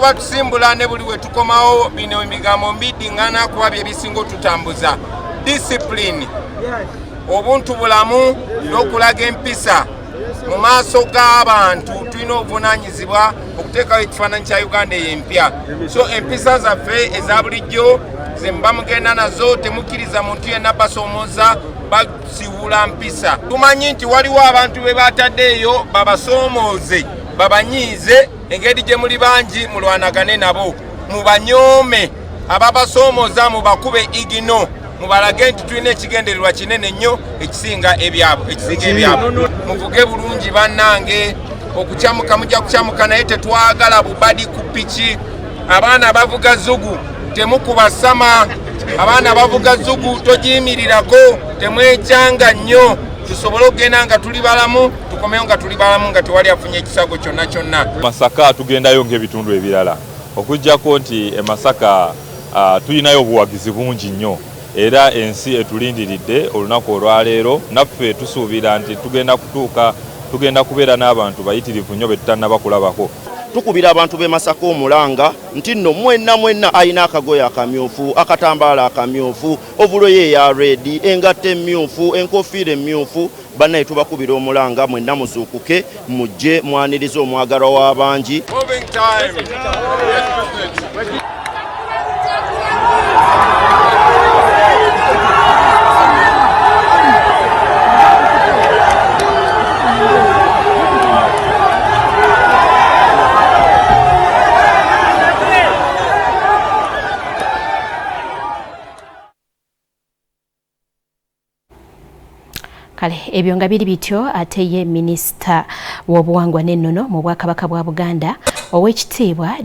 tuba tusimbula ne buli we tukomawo bino emigambo mbidingana kuba bye bisinga tutambuza discipline obuntu bulamu n'okulaga empisa mu maaso g'abantu tulina obuvunanyizibwa okuteekawo ekifaananyi kya Uganda ey'empya. So empisa zaffe eza bulijjo ze mba mugenda nazo, temukkiriza muntu yenna basoomooza basiwula mpisa. Tumanyi nti waliwo abantu be bataddeeyo babasoomooze babanyiize, engeri gye muli bangi mulwanagane nabo, mubanyoome ababasoomooza mubakube igino, mubalage nti tulina ekigendererwa kinene nnyo ekisinga ebyabwe. Muvuge bulungi bannange, okukyamuka mujja kukyamuka naye tetwagala bubadi ku piki. Abaana bavuga zugu temukuba sama, abaana bavuga zugu togiyimirirako, temwekyanga nnyo, tusobole okugenda nga tuli balamu, tukomeyo nga tuli balamu nga tewali afunye ekisago kyonna kyonna. Masaka tugendayo ng'ebitundu ebirala, okuggyako nti e Masaka tulinayo obuwagizi bungi nnyo, era ensi etulindiridde olunaku olwaleero. Naffe tusuubira nti tugenda kubeera n'abantu bayitirivu nnyo be tutannaba kulabako. Tukubira abantu b'e Masaka omulanga nti nno mwenna alina akagoye akamyufu, akatambaala akamyufu, obuloye ya redi, engatte emmyufu, enkofiira emmyufu. Bannaye tubakubira omulanga mwenna muzuukuke mujje mwanirize omwagalwa w'abangi. Kale ebyo nga biri bityo, ate ye minisita w'obuwangwa n'ennono mu Bwakabaka bwa Buganda Oweekitiibwa